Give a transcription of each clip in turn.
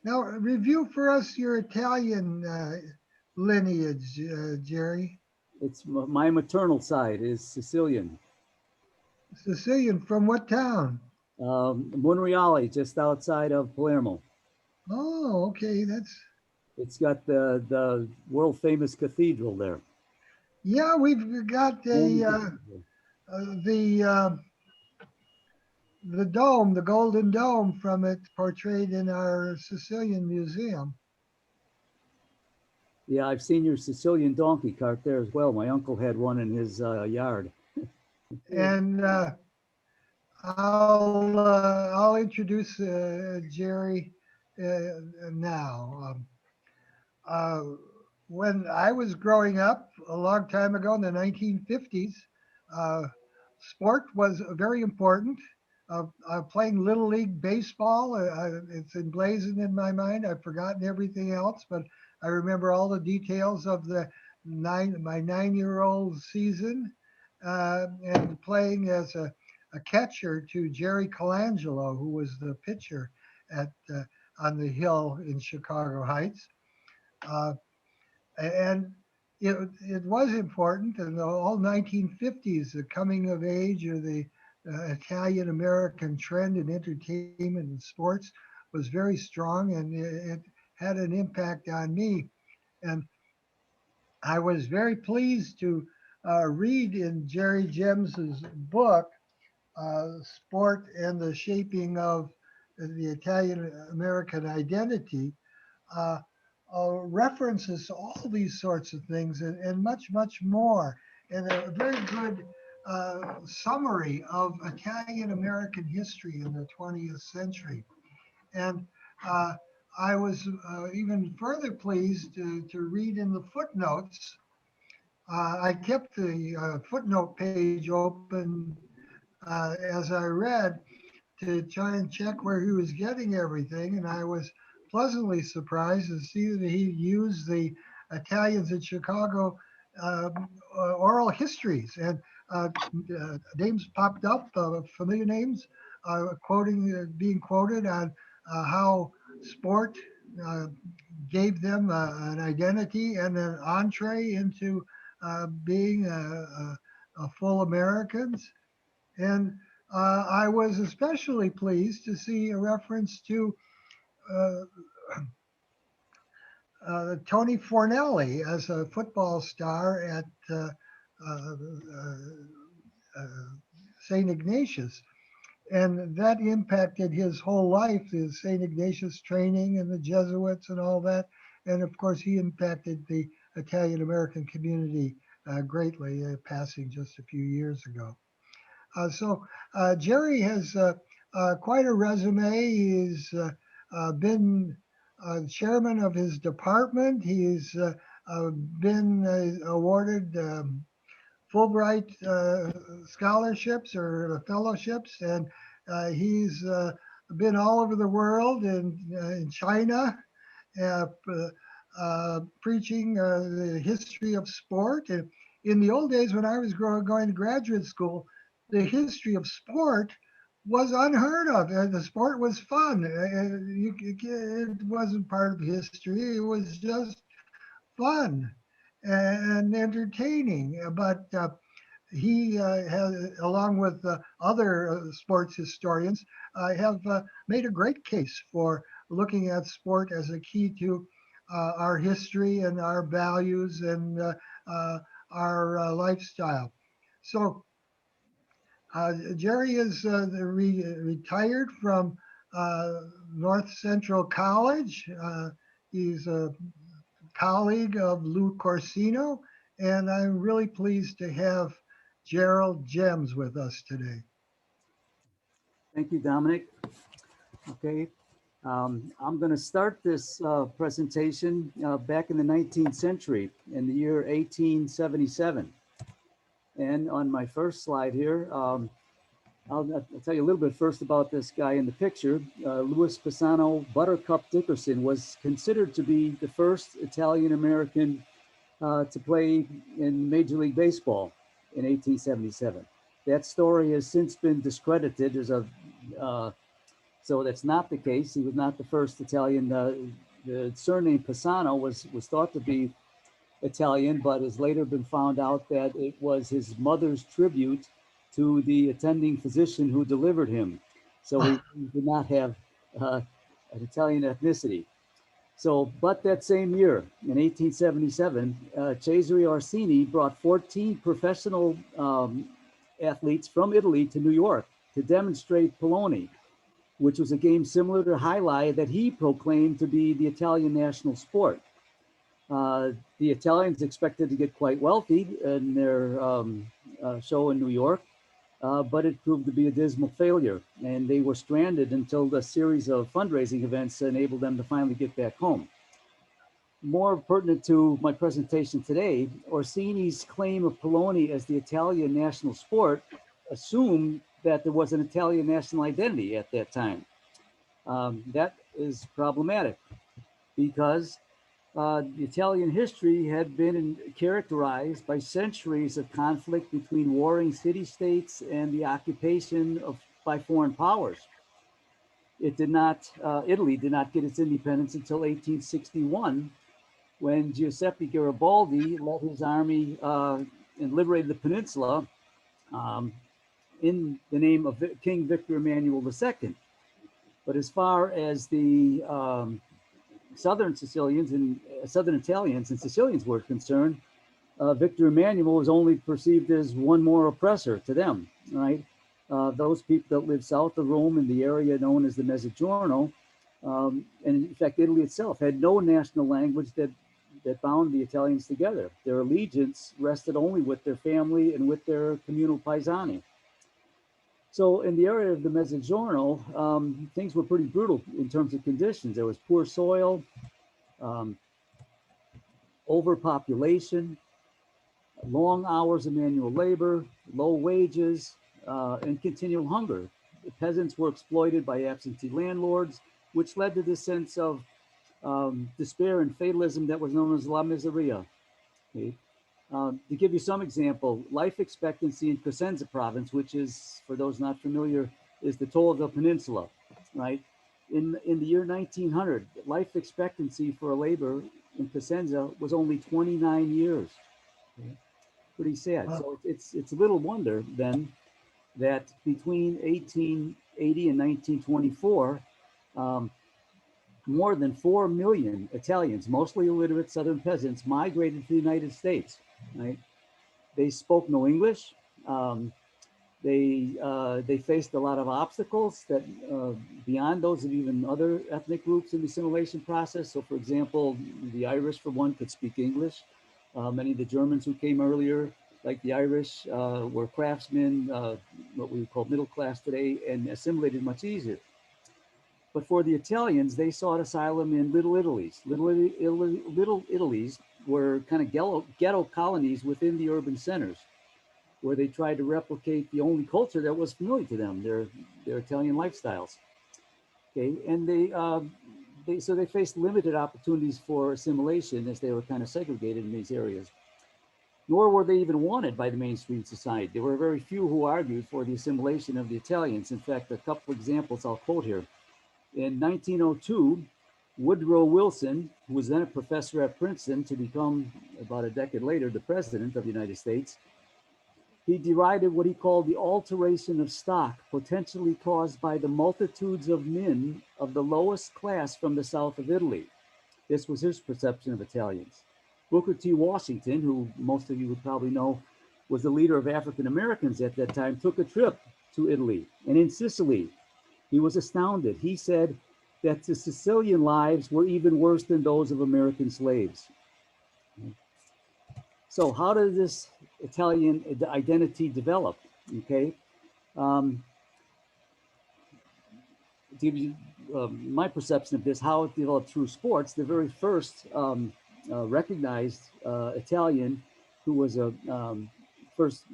Now, review for us your Italian lineage, Jerry. It's my maternal side is Sicilian. Sicilian, from what town? Monreale, just outside of Palermo. Oh, okay. That's It's got the world famous cathedral there. yeah. We've got Only a cathedral. the the dome, the golden dome from it, portrayed in our Sicilian museum. Yeah, I've seen your Sicilian donkey cart there as well. My uncle had one in his yard. And I'll introduce Jerry now. Uh, when I was growing up a long time ago in the 1950s, uh, sport was very important. Playing Little League baseball, it's emblazoned in my mind. I've forgotten everything else, but I remember all the details of my 9-year-old season and playing as a catcher to Jerry Colangelo, who was the pitcher at on the hill in Chicago Heights. Uh, and it was important in the whole 1950s, the coming of age or the Italian American trend in entertainment and sports was very strong, and it had an impact on me. And I was very pleased to read in Jerry Gems's book, Sport and the Shaping of the Italian American Identity, uh, references to all these sorts of things and much, much more, and a very good summary of Italian American history in the 20th century. And uh, I was even further pleased to read in the footnotes. I kept the footnote page open as I read to try and check where he was getting everything, and I was pleasantly surprised to see that he used the Italians in Chicago oral histories, and names popped up, familiar names, being quoted on how sport uh, gave them an identity and an entree into being full Americans. And I was especially pleased to see a reference to uh, Tony Fornelli as a football star at uh, uh, St. Ignatius. And that impacted his whole life, his St. Ignatius training and the Jesuits and all that. And of course, he impacted the Italian American community greatly, passing just a few years ago. So Jerry has quite a resume. He's been chairman of his department. He's been awarded Fulbright scholarships or fellowships, and he's been all over the world in China, uh, preaching the history of sport. And in the old days, when I was going to graduate school, the history of sport was unheard of. The sport was fun. It wasn't part of history. It was just fun and entertaining. But he has, along with other sports historians, have made a great case for looking at sport as a key to our history and our values and uh, our lifestyle. So Jerry is retired from uh, North Central College. He's a colleague of Lou Corsino, and I'm really pleased to have Gerald Gems with us today. Thank you, Dominic. Okay, I'm going to start this presentation back in the 19th century in the year 1877. And on my first slide here, I'll tell you a little bit first about this guy in the picture. Louis Pisano Buttercup Dickerson was considered to be the first Italian American to play in Major League Baseball in 1877. That story has since been discredited. There's a So that's not the case. He was not the first Italian. The surname Pisano was thought to be Italian, but has later been found out that it was his mother's tribute to the attending physician who delivered him. So he did not have an Italian ethnicity. So, but that same year, in 1877, Cesare Orsini brought 14 professional athletes from Italy to New York to demonstrate Pallone, which was a game similar to highlight that he proclaimed to be the Italian national sport. The Italians expected to get quite wealthy in their show in New York, but it proved to be a dismal failure, and they were stranded until the series of fundraising events enabled them to finally get back home. More pertinent to my presentation today, Orsini's claim of Pallone as the Italian national sport assumed that there was an Italian national identity at that time. That is problematic because the Italian history had been characterized by centuries of conflict between warring city-states and the occupation by foreign powers. Italy did not get its independence until 1861, when Giuseppe Garibaldi led his army and liberated the peninsula in the name of King Victor Emmanuel II. But as far as the Southern Sicilians and Southern Italians and Sicilians were concerned, Victor Emmanuel was only perceived as one more oppressor to them, right? Those people that lived south of Rome in the area known as the Mezzogiorno, and in fact, Italy itself had no national language that bound the Italians together. Their allegiance rested only with their family and with their communal paesani. So in the area of the Mezzogiorno, things were pretty brutal in terms of conditions. There was poor soil, overpopulation, long hours of manual labor, low wages, and continual hunger. The peasants were exploited by absentee landlords, which led to this sense of despair and fatalism that was known as La Miseria. Okay? To give you some example, life expectancy in Cosenza province, which is, for those not familiar, is the toll of the peninsula, right? In the year 1900, life expectancy for a labor in Cosenza was only 29 years. Okay? Pretty sad. Wow. So it's a little wonder then that between 1880 and 1924, more than 4 million Italians, mostly illiterate Southern peasants, migrated to the United States. Right? They spoke no English. They faced a lot of obstacles that beyond those of even other ethnic groups in the assimilation process. So, for example, the Irish, for one, could speak English. Many of the Germans who came earlier, like the Irish, were craftsmen, what we would call middle class today, and assimilated much easier. But for the Italians, they sought asylum in Little Italies. Little Italies were kind of ghetto colonies within the urban centers, where they tried to replicate the only culture that was familiar to them, their Italian lifestyles. Okay, and they faced limited opportunities for assimilation as they were kind of segregated in these areas. Nor were they even wanted by the mainstream society. There were very few who argued for the assimilation of the Italians. In fact, a couple examples I'll quote here. In 1902, Woodrow Wilson, who was then a professor at Princeton to become, about a decade later, the president of the United States, he derided what he called the alteration of stock potentially caused by the multitudes of men of the lowest class from the south of Italy. This was his perception of Italians. Booker T. Washington, who most of you would probably know was the leader of African Americans at that time, took a trip to Italy. And in Sicily, he was astounded. He said that the Sicilian lives were even worse than those of American slaves. So how did this Italian identity develop? Okay. To give you my perception of this, how it developed through sports, the very first recognized Italian who was a first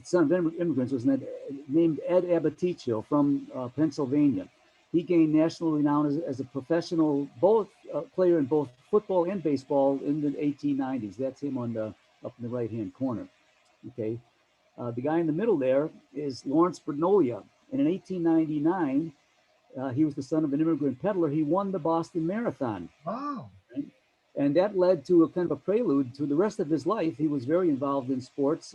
son of immigrants was named Ed Abaticchio from Pennsylvania. He gained national renown as a professional player in both football and baseball in the 1890s. That's him up in the right-hand corner. Okay, the guy in the middle there is Lawrence Bernoulli. And in 1899, he was the son of an immigrant peddler. He won the Boston Marathon. Wow. Right? And that led to a kind of a prelude to the rest of his life. He was very involved in sports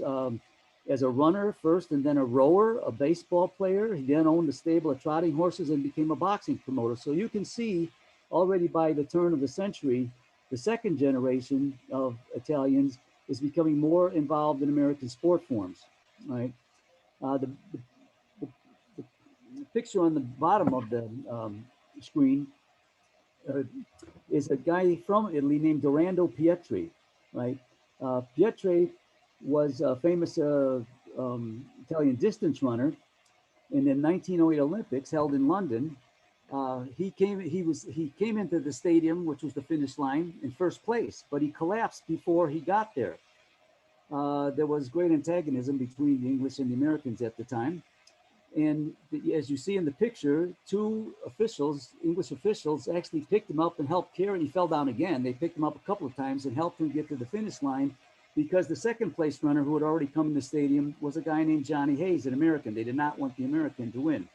as a runner first, and then a rower, a baseball player. He then owned a stable of trotting horses and became a boxing promoter. So you can see already by the turn of the century, the second generation of Italians is becoming more involved in American sport forms, right? The, the picture on the bottom of the screen is a guy from Italy named Dorando Pietri, right? Pietri was a famous Italian distance runner in the 1908 Olympics held in London. He came into the stadium, which was the finish line, in first place, but he collapsed before he got there. There was great antagonism between the English and the Americans at the time. And as you see in the picture, two officials, English officials, actually picked him up and helped carry, and he fell down again. They picked him up a couple of times and helped him get to the finish line because the second place runner who had already come in the stadium was a guy named Johnny Hayes, an American. They did not want the American to win.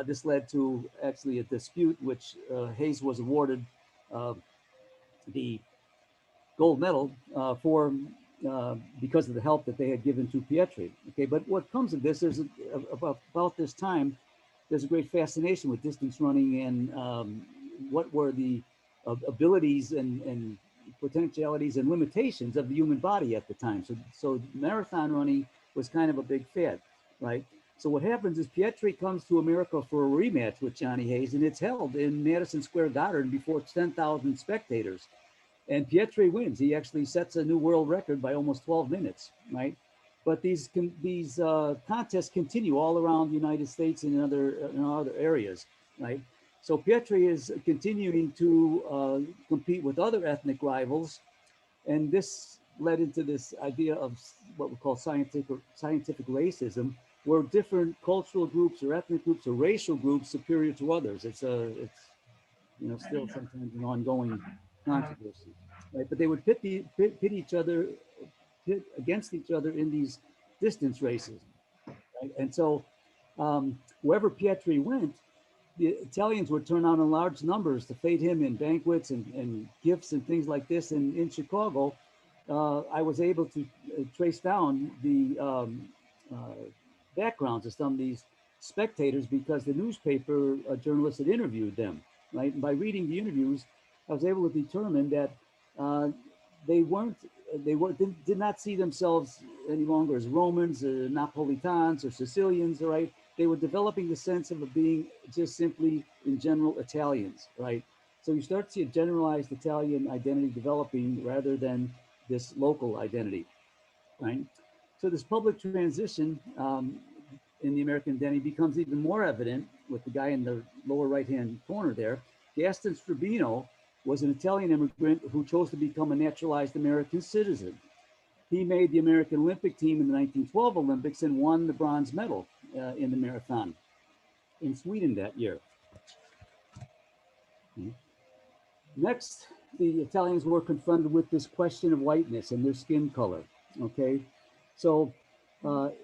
This led to actually a dispute, which Hayes was awarded the gold medal for because of the help that they had given to Pietri. Okay, but what comes of this is about this time, there's a great fascination with distance running and what were the abilities and potentialities and limitations of the human body at the time. So marathon running was kind of a big fad, right? So what happens is Pietri comes to America for a rematch with Johnny Hayes, and it's held in Madison Square Garden before 10,000 spectators. And Pietri wins. He actually sets a new world record by almost 12 minutes, right? But these contests continue all around the United States and in other areas, right? So Pietri is continuing to compete with other ethnic rivals, and this led into this idea of what we call scientific racism, where different cultural groups or ethnic groups or racial groups superior to others. It's still sometimes an ongoing controversy, right? But they would pit against each other in these distance races, right? And so wherever Pietri went, the Italians would turn out in large numbers to fete him in banquets and gifts and things like this. And in Chicago, I was able to trace down the backgrounds of some of these spectators because the newspaper journalists had interviewed them, right? And by reading the interviews, I was able to determine that did not see themselves any longer as Romans, or Napolitans, or Sicilians, right? They were developing the sense of being just simply, in general, Italians, right? So you start to see a generalized Italian identity developing rather than this local identity, right? So this public transition in the American identity becomes even more evident with the guy in the lower right-hand corner there. Gaston Strabino was an Italian immigrant who chose to become a naturalized American citizen. He made the American Olympic team in the 1912 Olympics and won the bronze medal in the marathon in Sweden that year. Next, the Italians were confronted with this question of whiteness and their skin color, okay? So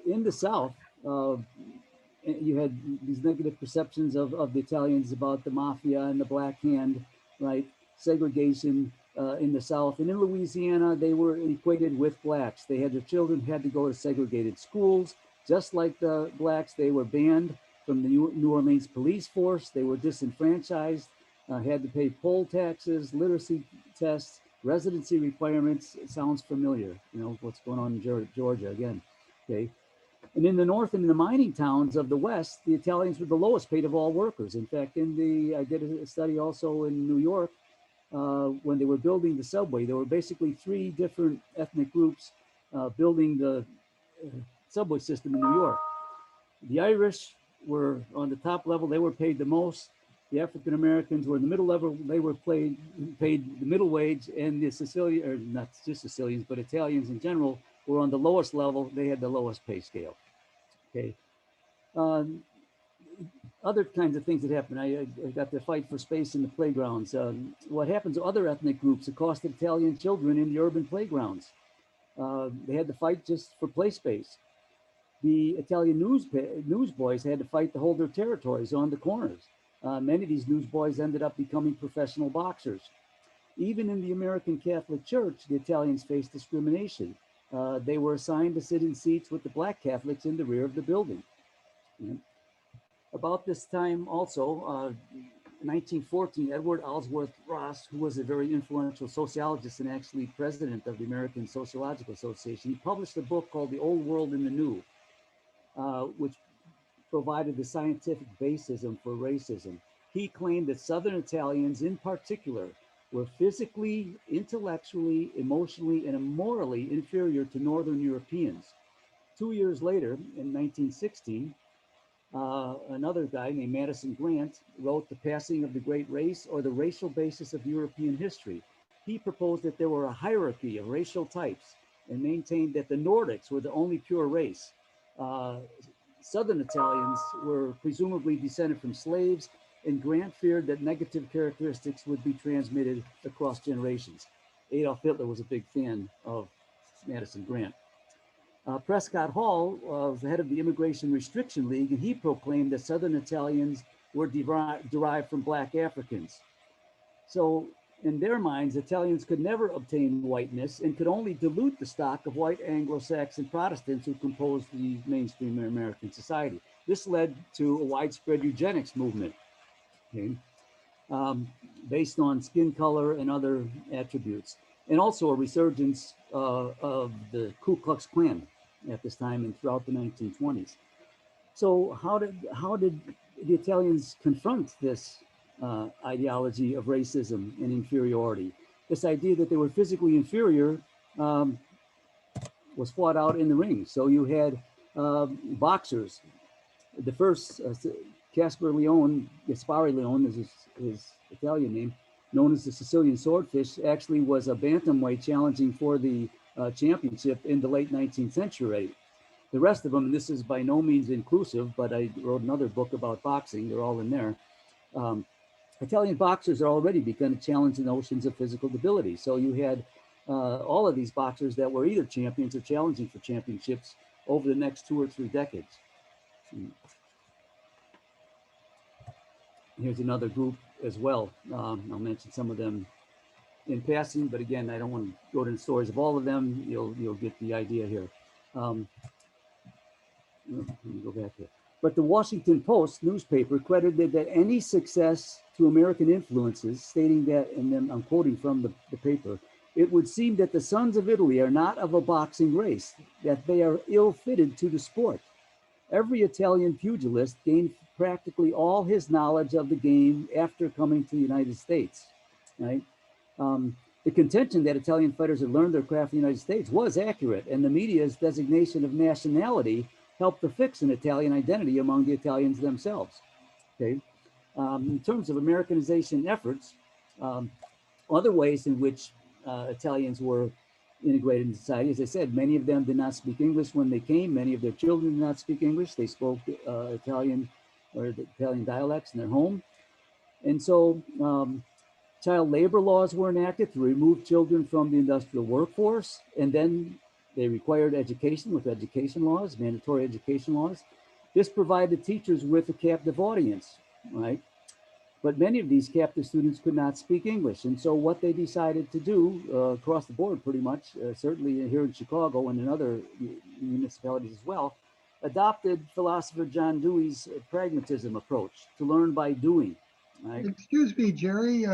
in the South, you had these negative perceptions of the Italians about the mafia and the Black Hand, right? Segregation in the South. And in Louisiana, they were equated with blacks. Their children had to go to segregated schools. Just like the blacks, they were banned from the New Orleans police force. They were disenfranchised, had to pay poll taxes, literacy tests, residency requirements. It sounds familiar, what's going on in Georgia again, okay? And in the North and in the mining towns of the West, the Italians were the lowest paid of all workers. In fact, I did a study also in New York when they were building the subway. There were basically three different ethnic groups building the subway system in New York. The Irish were on the top level. They were paid the most. The African Americans were in the middle level. They were paid the middle wage, and the Sicilian, or not just Sicilians, but Italians in general, were on the lowest level. They had the lowest pay scale. Okay. Other kinds of things that happen. I got to fight for space in the playgrounds. What happens to other ethnic groups? It cost Italian children in the urban playgrounds. They had to fight just for play space. The Italian newsboys had to fight to hold their territories on the corners. Many of these newsboys ended up becoming professional boxers. Even in the American Catholic Church, the Italians faced discrimination. They were assigned to sit in seats with the black Catholics in the rear of the building. About this time also, 1914, Edward Ellsworth Ross, who was a very influential sociologist and actually president of the American Sociological Association, he published a book called The Old World and the New, which provided the scientific basis for racism. He claimed that Southern Italians in particular were physically, intellectually, emotionally, and morally inferior to Northern Europeans. 2 years later, in 1916, another guy named Madison Grant wrote The Passing of the Great Race, or the Racial Basis of European History. He proposed that there were a hierarchy of racial types and maintained that the Nordics were the only pure race. Southern Italians were presumably descended from slaves, and Grant feared that negative characteristics would be transmitted across generations. Adolf Hitler was a big fan of Madison Grant. Prescott Hall was the head of the Immigration Restriction League, and he proclaimed that Southern Italians were derived from Black Africans. So in their minds, Italians could never obtain whiteness and could only dilute the stock of white Anglo-Saxon Protestants who composed the mainstream American society. This led to a widespread eugenics movement, okay, based on skin color and other attributes, and also a resurgence of the Ku Klux Klan at this time and throughout the 1920s. So how did the Italians confront this ideology of racism and inferiority? This idea that they were physically inferior was fought out in the ring. So you had boxers. The first, Gaspari Leone is his Italian name, known as the Sicilian Swordfish, actually was a bantamweight challenging for the championship in the late 19th century. The rest of them, and this is by no means inclusive, but I wrote another book about boxing, they're all in there. Italian boxers are already begun to challenge the notions of physical debility. So you had all of these boxers that were either champions or challenging for championships over the next 2 or 3 decades. Here's another group as well. I'll mention some of them in passing, but again, I don't want to go into the stories of all of them. You'll get the idea here. Let me go back here. But the Washington Post newspaper credited that any success to American influences, stating that, and then I'm quoting from the paper, it would seem that the sons of Italy are not of a boxing race, that they are ill-fitted to the sport. Every Italian pugilist gained practically all his knowledge of the game after coming to the United States, right? The contention that Italian fighters had learned their craft in the United States was accurate, and the media's designation of nationality helped to fix an Italian identity among the Italians themselves, okay? In terms of Americanization efforts, other ways in which Italians were integrated in society, as I said, many of them did not speak English when they came. Many of their children did not speak English. They spoke Italian or the Italian dialects in their home. And so child labor laws were enacted to remove children from the industrial workforce. And then they required education with education laws, mandatory education laws. This provided teachers with a captive audience, right? But many of these captive students could not speak English. And so what they decided to do across the board pretty much, certainly here in Chicago and in other municipalities as well, adopted philosopher John Dewey's pragmatism approach to learn by doing. Right? Excuse me, Jerry.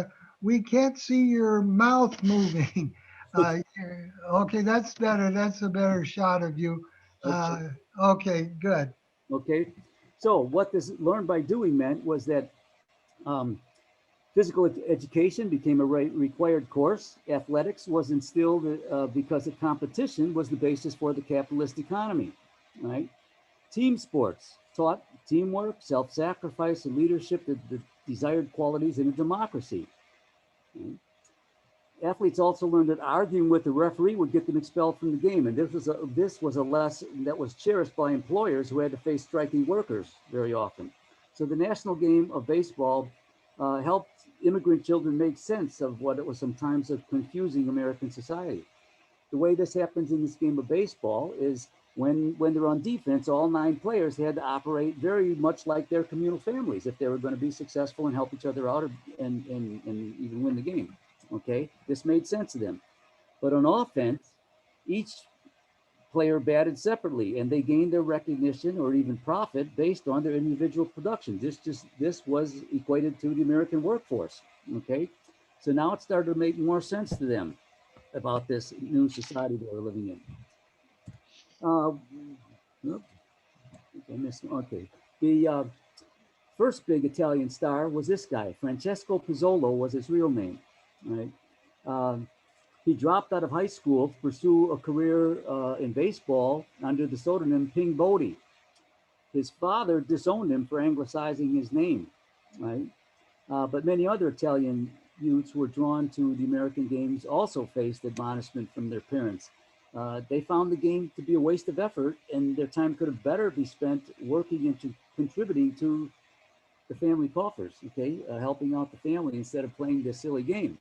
We can't see your mouth moving. Okay, that's better. That's a better shot of you. Okay, good. Okay, so what this learn by doing meant was that physical education became a required course. Athletics was instilled because the competition was the basis for the capitalist economy, right? Team sports taught teamwork, self-sacrifice, and leadership, the desired qualities in a democracy. Right? Athletes also learned that arguing with the referee would get them expelled from the game. And this was a lesson that was cherished by employers who had to face striking workers very often. So the national game of baseball helped immigrant children make sense of what it was sometimes a confusing American society. The way this happens in this game of baseball is when they're on defense, all 9 players had to operate very much like their communal families if they were going to be successful and help each other out and even win the game. Okay, this made sense to them. But on offense, each player batted separately, and they gained their recognition or even profit based on their individual production. This was equated to the American workforce. Okay, so now it started to make more sense to them about this new society they were living in. I missed. Okay, the first big Italian star was this guy. Francesco Pizzolo was his real name. Right. Um, He dropped out of high school to pursue a career in baseball under the pseudonym Ping Bodie. His father disowned him for anglicizing his name, right? But many other Italian youths who were drawn to the American games also faced admonishment from their parents. They found the game to be a waste of effort, and their time could have better be spent working and contributing to the family coffers, okay, helping out the family instead of playing this silly game.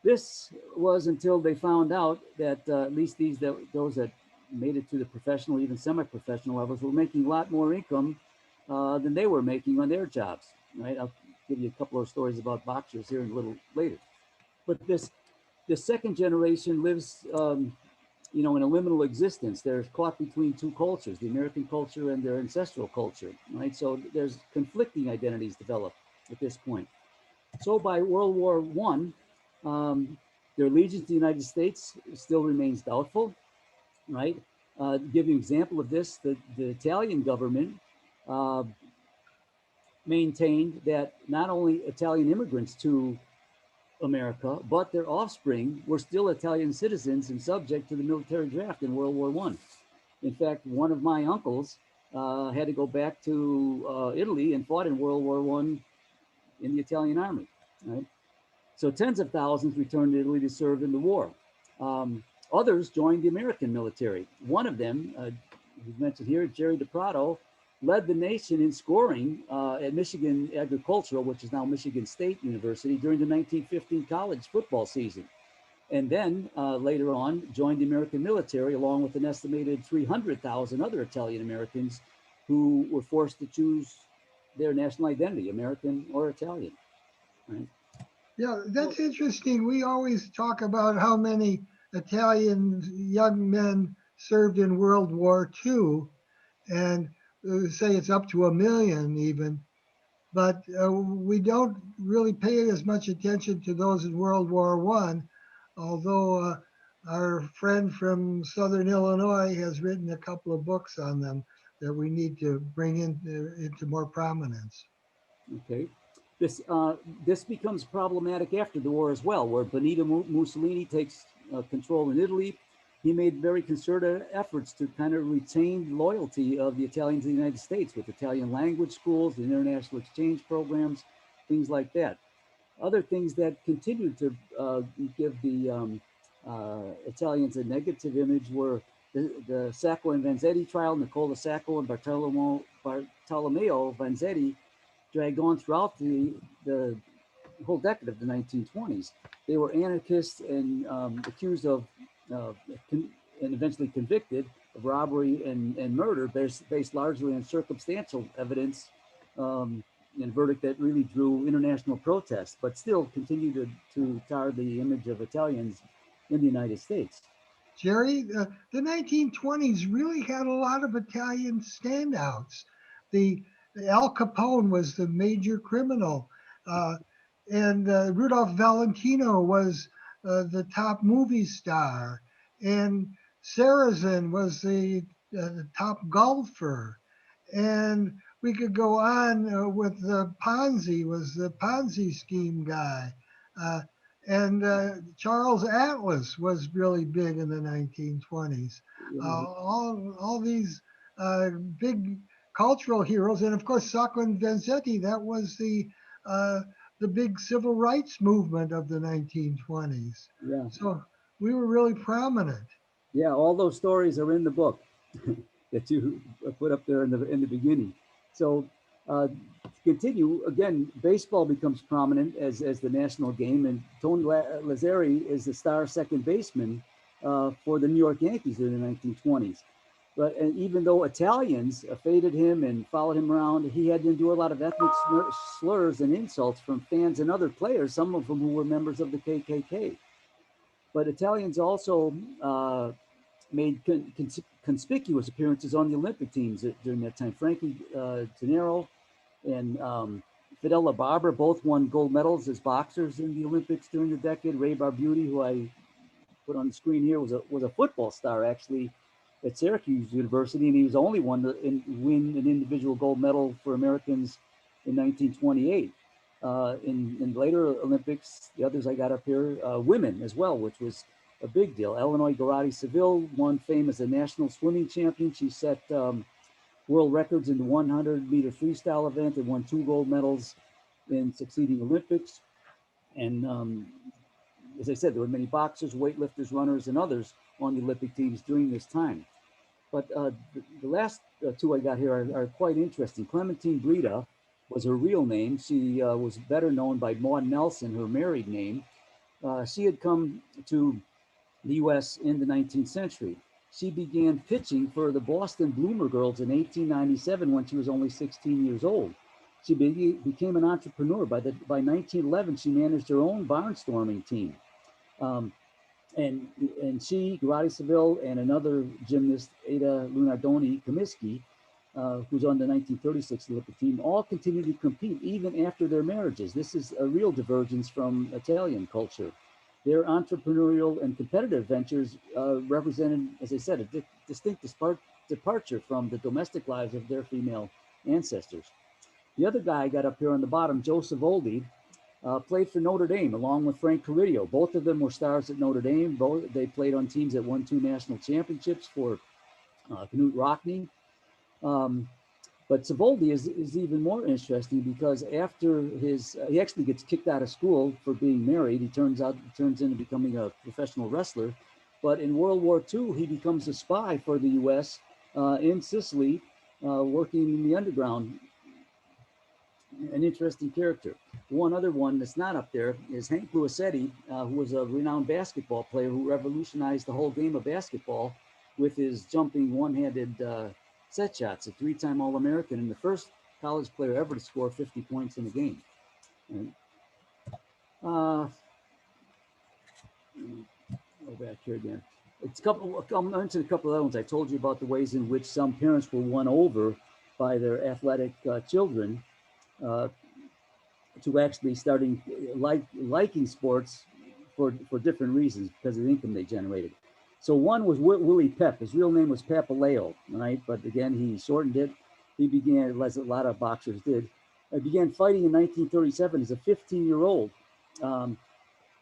This was until they found out that at least those that made it to the professional, even semi-professional levels, were making a lot more income than they were making on their jobs. Right? I'll give you a couple of stories about boxers here a little later. But this second generation lives, in a liminal existence. They're caught between 2 cultures, the American culture and their ancestral culture. Right? So there's conflicting identities developed at this point. So by World War I, their allegiance to the United States still remains doubtful, right? Give you an example of this, the Italian government maintained that not only Italian immigrants to America, but their offspring were still Italian citizens and subject to the military draft in World War I. In fact, one of my uncles had to go back to Italy and fought in World War I in the Italian army, right? So tens of thousands returned to Italy to serve in the war. Others joined the American military. One of them, who's mentioned here, Jerry DiPrato, led the nation in scoring at Michigan Agricultural, which is now Michigan State University, during the 1915 college football season. And then later on, joined the American military along with an estimated 300,000 other Italian Americans who were forced to choose their national identity, American or Italian. Right? Yeah, that's interesting. We always talk about how many Italian young men served in World War II, and say it's up to 1 million even. But we don't really pay as much attention to those in World War I, although our friend from Southern Illinois has written a couple of books on them that we need to bring into more prominence. Okay. This becomes problematic after the war as well, where Benito Mussolini takes control in Italy. He made very concerted efforts to kind of retain loyalty of the Italians in the United States with Italian language schools, the international exchange programs, things like that. Other things that continued to give the Italians a negative image were the Sacco and Vanzetti trial. Nicola Sacco and Bartolomeo Vanzetti dragged on throughout the whole decade of the 1920s. They were anarchists and accused of and eventually convicted of robbery and murder based largely on circumstantial evidence and a verdict that really drew international protest, but still continued to tar the image of Italians in the United States. Jerry, the 1920s really had a lot of Italian standouts. The Al Capone was the major criminal, and Rudolph Valentino was the top movie star, and Sarrazin was the top golfer, and we could go on with Ponzi was the Ponzi scheme guy. And Charles Atlas was really big in the 1920s. All these big cultural heroes, and of course Sacco and Vanzetti. That was the big civil rights movement of the 1920s. Yeah. So we were really prominent. Yeah, all those stories are in the book that you put up there in the beginning. So to continue, again, baseball becomes prominent as the national game, and Tony Lazzeri is the star second baseman for the New York Yankees in the 1920s. But and even though Italians faded him and followed him around, he had to endure a lot of ethnic slurs and insults from fans and other players, some of them who were members of the KKK. But Italians also made conspicuous appearances on the Olympic teams during that time. Frankie Gennaro and Fidel Barber both won gold medals as boxers in the Olympics during the decade. Ray Barbuti, who I put on the screen here, was a football star actually at Syracuse University, and he was the only one to win an individual gold medal for Americans in 1928. In later Olympics, the others I got up here, women as well, which was a big deal. Eleanor Garati Seville won fame as a national swimming champion. She set world records in the 100-meter freestyle event and won 2 gold medals in succeeding Olympics. And as I said, there were many boxers, weightlifters, runners, and others on the Olympic teams during this time. But the last 2 I got here are quite interesting. Clementine Brita was her real name. She was better known by Maud Nelson, her married name. She had come to the U.S. in the 19th century. She began pitching for the Boston Bloomer Girls in 1897 when she was only 16 years old. She became an entrepreneur. By 1911, she managed her own barnstorming team. And she, Garati Seville, and another gymnast, Ada Lunardoni Comiskey, who's on the 1936 Olympic team, all continued to compete even after their marriages. This is a real divergence from Italian culture. Their entrepreneurial and competitive ventures represented, as I said, a distinct departure from the domestic lives of their female ancestors. The other guy I got up here on the bottom, Joe Savoldi, played for Notre Dame along with Frank Carrillo. Both of them were stars at Notre Dame. They played on teams that won 2 national championships for Knute Rockne. But Savoldi is even more interesting because after he actually gets kicked out of school for being married. He turns into becoming a professional wrestler. But in World War II, he becomes a spy for the U.S. In Sicily, working in the underground. An interesting character. One other one that's not up there is Hank Luisetti, who was a renowned basketball player who revolutionized the whole game of basketball with his jumping one-handed set shots, a 3-time All-American and the first college player ever to score 50 points in a game. And, go back here again. I'll mention a couple of other ones. I told you about the ways in which some parents were won over by their athletic children to actually starting liking sports for different reasons because of the income they generated. So one was Willie Pep. His real name was Papaleo, right? But again, he shortened it. He began, as a lot of boxers did, began fighting in 1937 as a 15-year-old.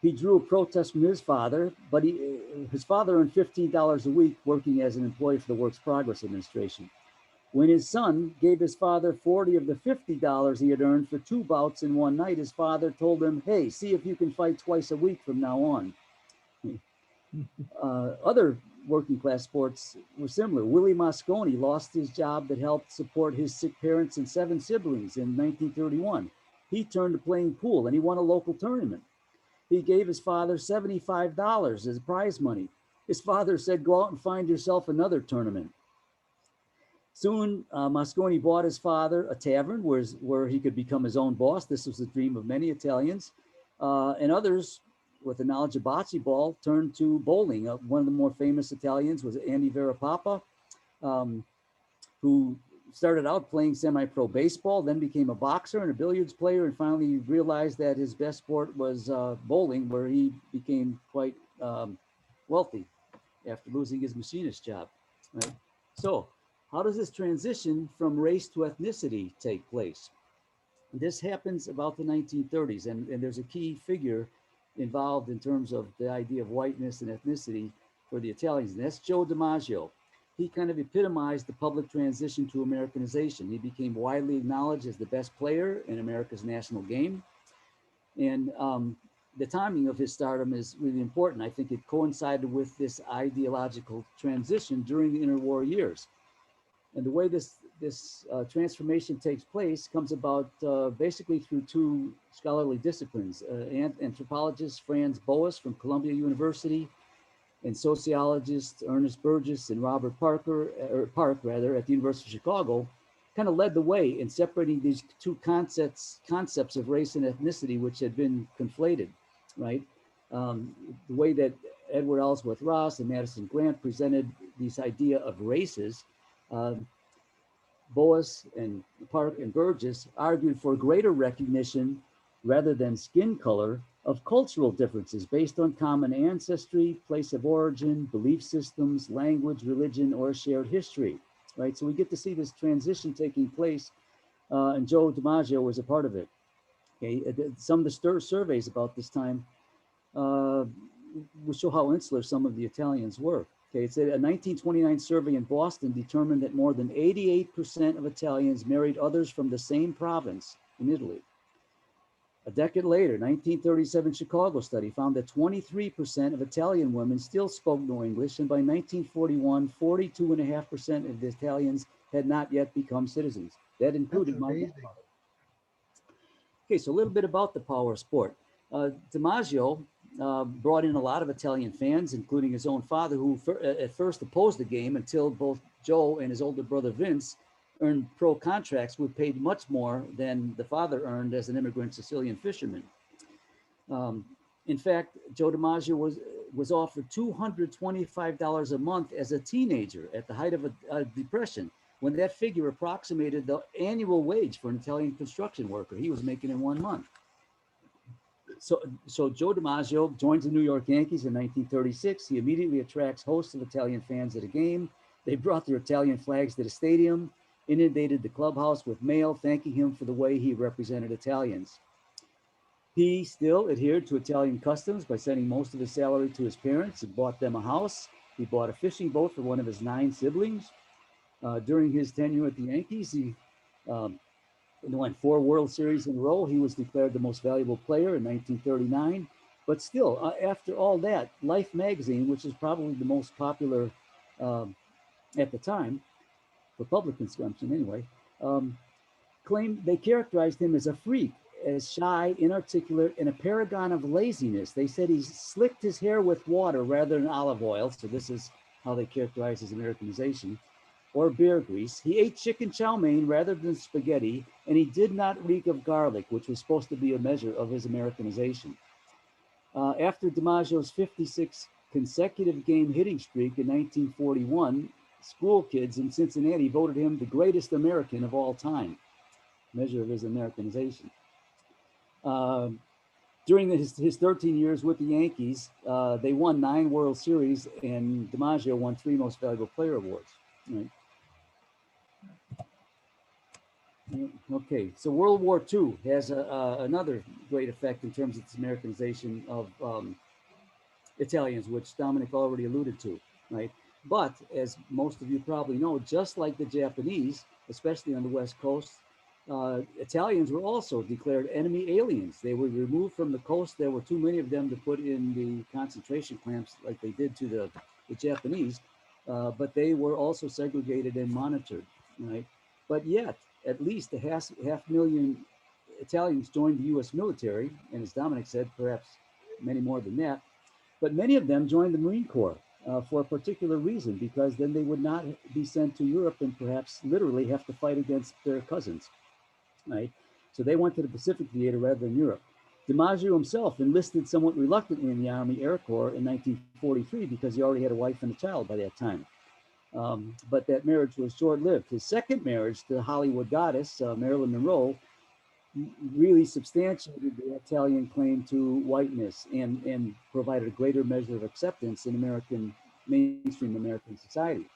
He drew a protest from his father, but his father earned $15 a week working as an employee for the Works Progress Administration. When his son gave his father 40 of the $50 he had earned for 2 bouts in one night, his father told him, "Hey, see if you can fight twice a week from now on." Other working class sports were similar. Willie Mosconi lost his job that helped support his sick parents and 7 siblings in 1931. He turned to playing pool and he won a local tournament. He gave his father $75 as prize money. His father said, "Go out and find yourself another tournament." Soon, Mosconi bought his father a tavern where he could become his own boss. This was the dream of many Italians. And others, with the knowledge of bocce ball, turned to bowling. One of the more famous Italians was Andy Verapapa, who started out playing semi-pro baseball, then became a boxer and a billiards player, and finally realized that his best sport was bowling, where he became quite wealthy after losing his machinist job. Right? So, how does this transition from race to ethnicity take place? This happens about the 1930s, and there's a key figure involved in terms of the idea of whiteness and ethnicity for the Italians, and that's Joe DiMaggio. He kind of epitomized the public transition to Americanization. He became widely acknowledged as the best player in America's national game. And the timing of his stardom is really important. I think it coincided with this ideological transition during the interwar years. And the way this transformation takes place comes about basically through 2 scholarly disciplines. Anthropologist Franz Boas from Columbia University and sociologists Ernest Burgess and Robert Park rather, at the University of Chicago, kind of led the way in separating these two concepts of race and ethnicity, which had been conflated, right? The way that Edward Ellsworth Ross and Madison Grant presented this idea of races, Boas and Park and Burgess argued for greater recognition rather than skin color of cultural differences based on common ancestry, place of origin, belief systems, language, religion, or shared history, right? So we get to see this transition taking place, and Joe DiMaggio was a part of it. Okay, some of the surveys about this time will show how insular some of the Italians were. Okay, it said a 1929 survey in Boston determined that more than 88% of Italians married others from the same province in Italy. A decade later, 1937 Chicago study found that 23% of Italian women still spoke no English, and by 1941, 42.5% of the Italians had not yet become citizens. That included my grandmother. Okay, so a little bit about the power of sport. DiMaggio brought in a lot of Italian fans, including his own father, who at first opposed the game until both Joe and his older brother Vince earned pro contracts who paid much more than the father earned as an immigrant Sicilian fisherman. In fact, Joe DiMaggio was offered $225 a month as a teenager at the height of a depression, when that figure approximated the annual wage for an Italian construction worker he was making in 1 month. So Joe DiMaggio joins the New York Yankees in 1936. He immediately attracts hosts of Italian fans at a game. They brought their Italian flags to the stadium, inundated the clubhouse with mail thanking him for the way he represented Italians. He still adhered to Italian customs by sending most of his salary to his parents and bought them a house. He bought a fishing boat for one of his 9 siblings. During his tenure at the Yankees, he won 4 World Series in a row. He was declared the most valuable player in 1939. But still, after all that, Life magazine, which is probably the most popular at the time, for public consumption anyway, claimed they characterized him as a freak, as shy, inarticulate, and a paragon of laziness. They said he slicked his hair with water rather than olive oil. So this is how they characterize his Americanization. Or bear grease. He ate chicken chow mein rather than spaghetti, and he did not reek of garlic, which was supposed to be a measure of his Americanization. After DiMaggio's 56 consecutive game hitting streak in 1941, school kids in Cincinnati voted him the greatest American of all time, measure of his Americanization. During his 13 years with the Yankees, they won 9 World Series, and DiMaggio won 3 Most Valuable Player awards. Right? Okay, so World War II has another great effect in terms of its Americanization of Italians, which Dominic already alluded to, right? But as most of you probably know, just like the Japanese, especially on the West Coast, Italians were also declared enemy aliens. They were removed from the coast. There were too many of them to put in the concentration camps like they did to the Japanese, but they were also segregated and monitored, right? But yet, at least a half million Italians joined the U.S. military, and as Dominic said, perhaps many more than that. But many of them joined the Marine Corps for a particular reason, because then they would not be sent to Europe and perhaps literally have to fight against their cousins, right? So they went to the Pacific Theater rather than Europe. DiMaggio himself enlisted somewhat reluctantly in the Army Air Corps in 1943 because he already had a wife and a child by that time. But that marriage was short-lived. His second marriage to the Hollywood goddess, Marilyn Monroe, really substantiated the Italian claim to whiteness and provided a greater measure of acceptance in mainstream American society.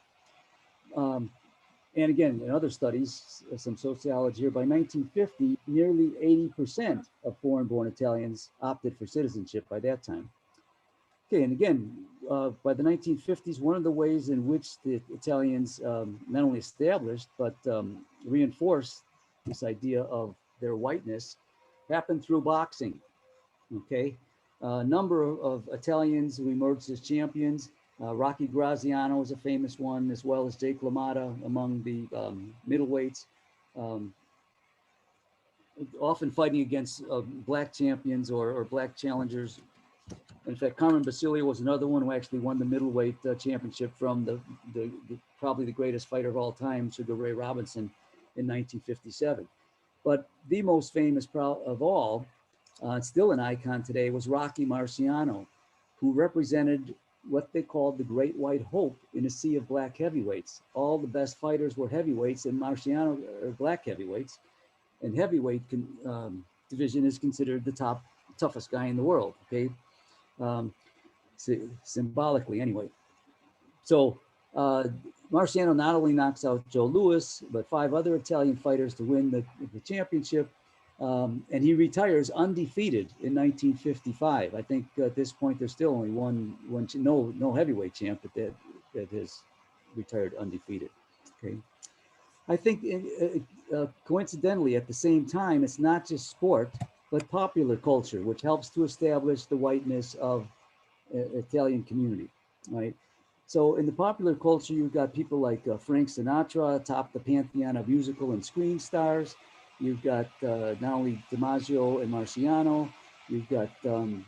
And again, in other studies, some sociology here, by 1950, nearly 80% of foreign-born Italians opted for citizenship by that time. Okay, and again, by the 1950s, one of the ways in which the Italians not only established, but reinforced this idea of their whiteness happened through boxing, okay? A number of Italians who emerged as champions. Rocky Graziano is a famous one, as well as Jake LaMotta among the middleweights, often fighting against black champions or black challengers In fact, Carmen Basilio was another one who actually won the middleweight championship from the probably the greatest fighter of all time, Sugar Ray Robinson, in 1957. But the most famous of all, still an icon today, was Rocky Marciano, who represented what they called the Great White Hope in a sea of black heavyweights. All the best fighters were heavyweights, and Marciano are black heavyweights. And heavyweight division is considered the toughest guy in the world. Okay, symbolically anyway. So Marciano not only knocks out Joe Louis, but 5 other Italian fighters to win the championship. And he retires undefeated in 1955. I think at this point there's still only no heavyweight champ that has retired undefeated. Okay, I think coincidentally at the same time it's not just sport but popular culture, which helps to establish the whiteness of Italian community, right? So in the popular culture, you've got people like Frank Sinatra atop the pantheon of musical and screen stars. You've got not only DiMaggio and Marciano, you've got in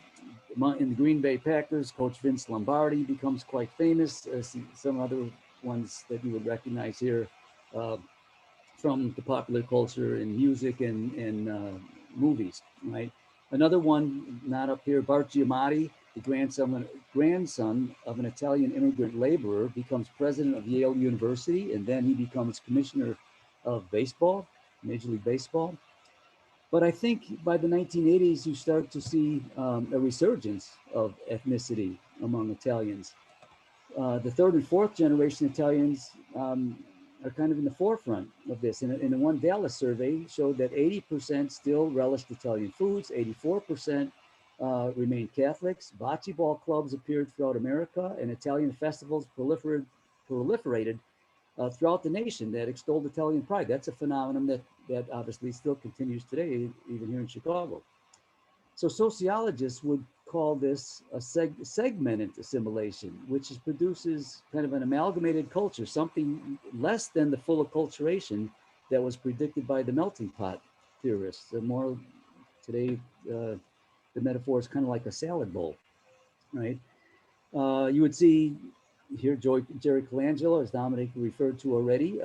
the Green Bay Packers, Coach Vince Lombardi becomes quite famous. Some other ones that you would recognize here from the popular culture in music and movies, right? Another one, not up here, Bart Giamatti, the grandson of an Italian immigrant laborer, becomes president of Yale University, and then he becomes commissioner of baseball, Major League Baseball. But I think by the 1980s, you start to see a resurgence of ethnicity among Italians. The 3rd and 4th generation Italians are kind of in the forefront of this. And the one Dallas survey showed that 80% still relished Italian foods, 84% remained Catholics. Bocce ball clubs appeared throughout America, and Italian festivals proliferated throughout the nation that extolled Italian pride. That's a phenomenon that obviously still continues today, even here in Chicago. So sociologists would call this a segmented assimilation, which produces kind of an amalgamated culture, something less than the full acculturation that was predicted by the melting pot theorists. The more today, the metaphor is kind of like a salad bowl, right? You would see here Jerry Colangelo, as Dominic referred to already,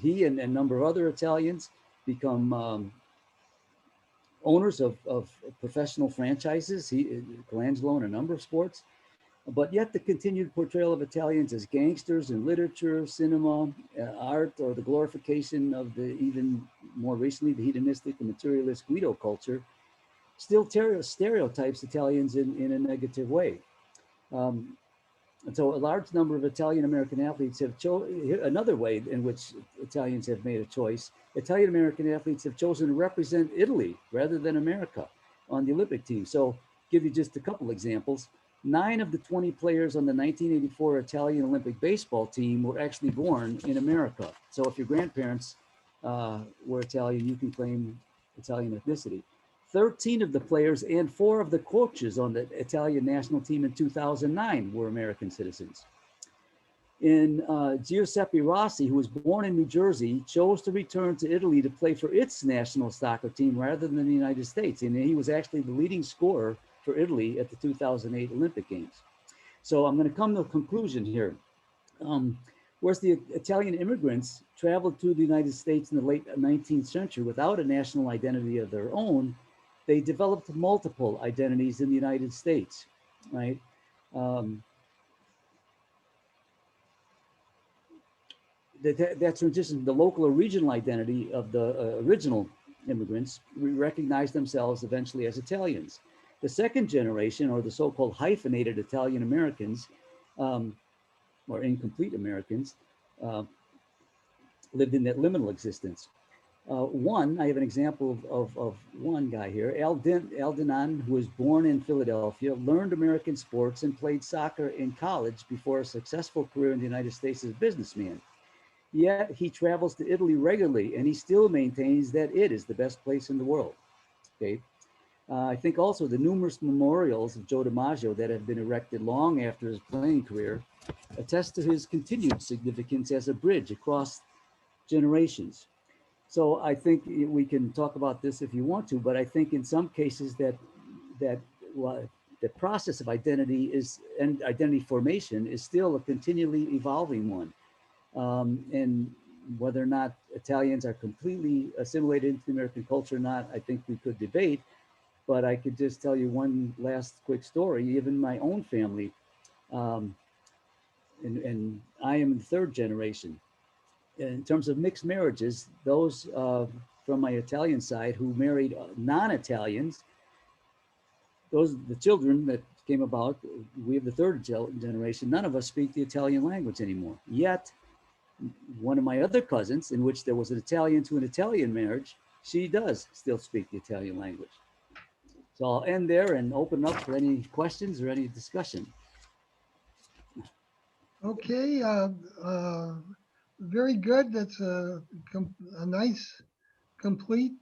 he and a number of other Italians become owners of professional franchises, Colangelo in a number of sports, but yet the continued portrayal of Italians as gangsters in literature, cinema, art, or the glorification of even more recently, the hedonistic and materialist Guido culture, still stereotypes Italians in a negative way. And so a large number of Italian-American athletes have chosen, another way in which Italians have made a choice, Italian-American athletes have chosen to represent Italy rather than America on the Olympic team. So give you just a couple examples. 9 of the 20 players on the 1984 Italian Olympic baseball team were actually born in America. So if your grandparents were Italian, you can claim Italian ethnicity. 13 of the players and 4 of the coaches on the Italian national team in 2009 were American citizens. In Giuseppe Rossi, who was born in New Jersey, chose to return to Italy to play for its national soccer team rather than the United States. And he was actually the leading scorer for Italy at the 2008 Olympic Games. So I'm going to come to a conclusion here. Whereas the Italian immigrants traveled to the United States in the late 19th century without a national identity of their own, they developed multiple identities in the United States, right? That transition, the local or regional identity of the original immigrants recognized themselves eventually as Italians. The second generation, or the so-called hyphenated Italian Americans, or incomplete Americans, lived in that liminal existence. I have an example of one guy here, Al Dinan, who was born in Philadelphia, learned American sports and played soccer in college before a successful career in the United States as a businessman. Yet he travels to Italy regularly and he still maintains that it is the best place in the world. Okay. I think also the numerous memorials of Joe DiMaggio that have been erected long after his playing career attest to his continued significance as a bridge across generations. So I think we can talk about this if you want to, but I think in some cases that the process of identity and identity formation is still a continually evolving one. And whether or not Italians are completely assimilated into the American culture or not, I think we could debate. But I could just tell you one last quick story. Even my own family, and I am the third generation. In terms of mixed marriages, those from my Italian side who married non-Italians, the children that came about, we have the third generation, none of us speak the Italian language anymore. Yet, one of my other cousins, in which there was an Italian to an Italian marriage, she does still speak the Italian language. So I'll end there and open up for any questions or any discussion. Okay, very good. That's a nice, complete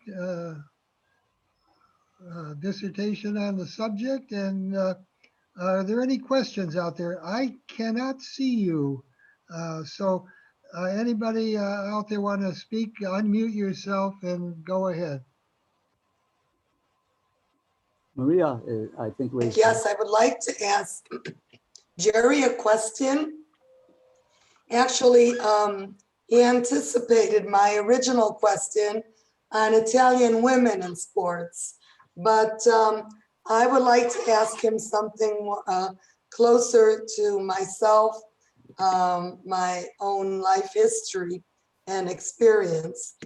dissertation on the subject. And are there any questions out there? I cannot see you. So anybody out there want to speak, unmute yourself and go ahead. Maria, I think raised. Yes, I would like to ask Jerry a question. Actually, he anticipated my original question on Italian women in sports, but I would like to ask him something closer to myself, my own life history and experience.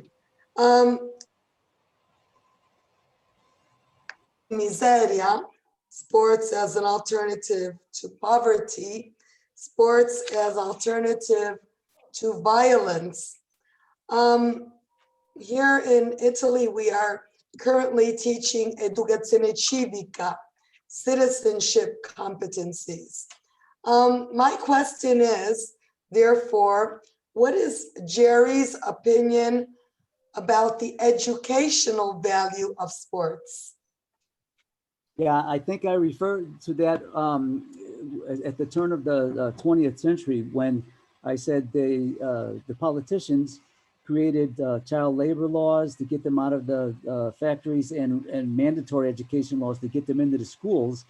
Miseria, sports as an alternative to poverty, sports as alternative to violence. Here in Italy, we are currently teaching educazione civica, citizenship competencies. My question is, therefore, what is Jerry's opinion about the educational value of sports? Yeah, I think I referred to that at the turn of the 20th century when I said the politicians created child labor laws to get them out of the factories and mandatory education laws to get them into the schools.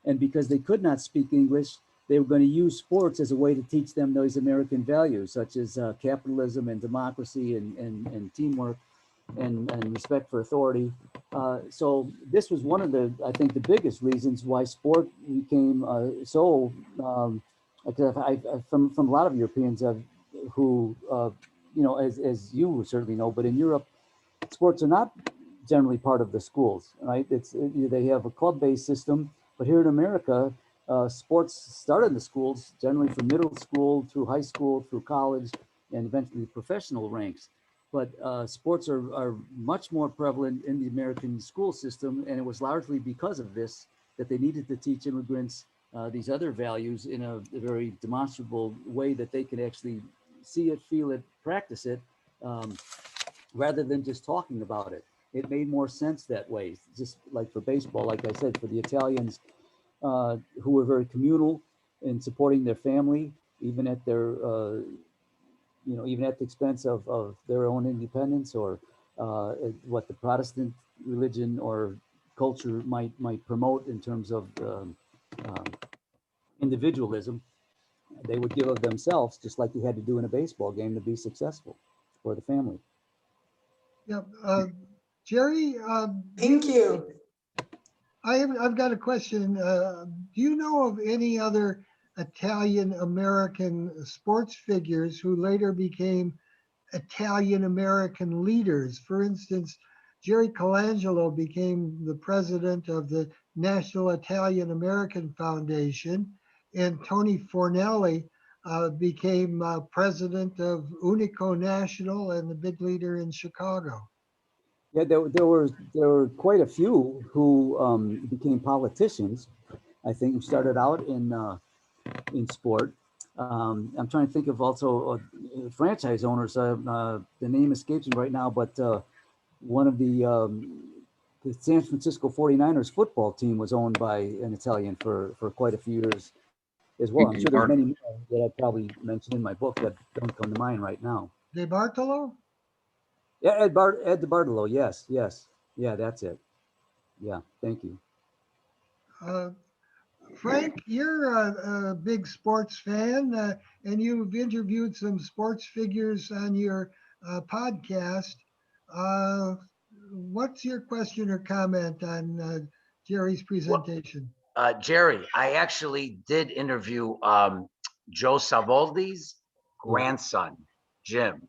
And because they could not speak English, they were going to use sports as a way to teach them those American values, such as capitalism and democracy and teamwork and respect for authority. So this was one of the, I think, the biggest reasons why sport became from a lot of Europeans who, you know, as you certainly know, but in Europe, sports are not generally part of the schools, right? They have a club-based system, but here in America, sports start in the schools, generally from middle school through high school, through college, and eventually professional ranks. But sports are much more prevalent in the American school system, and it was largely because of this that they needed to teach immigrants these other values in a very demonstrable way that they can actually see it, feel it, practice it, rather than just talking about it. It made more sense that way. Just like for baseball, like I said, for the Italians who were very communal in supporting their family, even at their even at the expense of their own independence or what the Protestant religion or culture might promote in terms of individualism. They would give of themselves, just like you had to do in a baseball game to be successful for the family. Yeah, Jerry. Thank you. I've got a question. Do you know of any other Italian American sports figures who later became Italian American leaders? For instance, Jerry Colangelo became the president of the National Italian American Foundation, and Tony Fornelli became president of Unico National and the big leader in Chicago. Yeah, there were quite a few who became politicians. I think who started out in sport. I'm trying to think of also franchise owners. The name escapes me right now, but one of the San Francisco 49ers football team was owned by an Italian for quite a few years as well. I'm sure there's many more that I probably mentioned in my book that don't come to mind right now. De Bartolo? Yeah, Ed DeBartolo. Yes. Yeah, that's it. Yeah, thank you. Frank, you're a big sports fan, and you've interviewed some sports figures on your podcast. Uh, what's your question or comment on Jerry's presentation? Jerry, I actually did interview Joe Savoldi's grandson, Jim,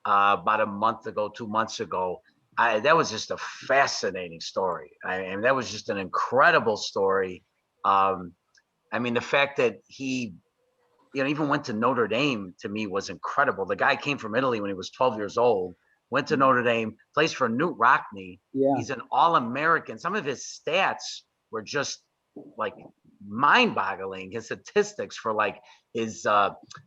about a month ago, 2 months ago. That was just a fascinating story. I mean, that was just an incredible story. I mean, the fact that he, even went to Notre Dame to me was incredible. The guy came from Italy when he was 12 years old, went to Notre Dame, plays for Newt Rockne. Yeah. He's an All-American. Some of his stats were just like mind-boggling. His statistics for like his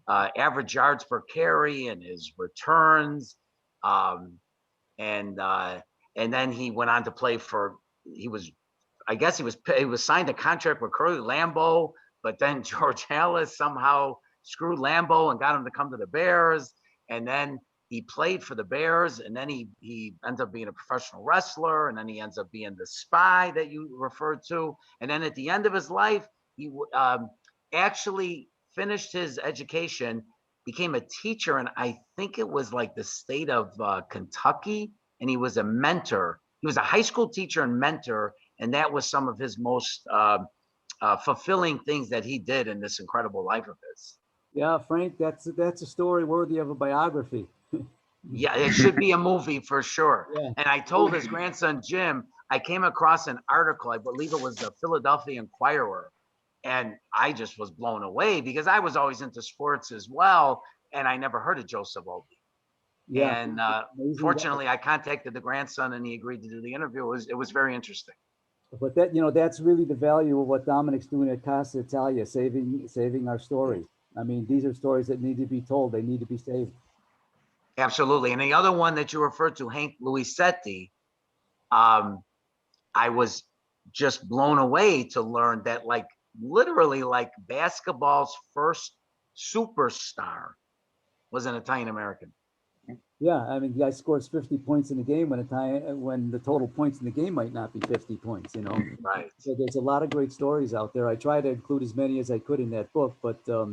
average yards per carry and his returns. And then he went on to play for, he was signed a contract with Curly Lambeau, but then George Halas somehow screwed Lambeau and got him to come to the Bears. And then he played for the Bears, and then he ends up being a professional wrestler, and then he ends up being the spy that you referred to. And then at the end of his life, he actually finished his education, became a teacher, and I think it was like the state of Kentucky, and he was a mentor. He was a high school teacher and mentor, and that was some of his most fulfilling things that he did in this incredible life of his. Yeah, Frank, that's a story worthy of a biography. Yeah, it should be a movie for sure. Yeah. And I told his grandson, Jim, I came across an article, I believe it was the Philadelphia Inquirer, and I just was blown away because I was always into sports as well, and I never heard of Joe Savoldi. Yeah. And fortunately, I contacted the grandson, and he agreed to do the interview. It was very interesting. But that's really the value of what Dominic's doing at Casa Italia, saving our stories. I mean, these are stories that need to be told. They need to be saved. Absolutely. And the other one that you referred to, Hank Luisetti, I was just blown away to learn that literally basketball's first superstar was an Italian American. Yeah, I mean, the guy scores 50 points in the game when the total points in the game might not be 50 points, Right. So there's a lot of great stories out there. I try to include as many as I could in that book, but there's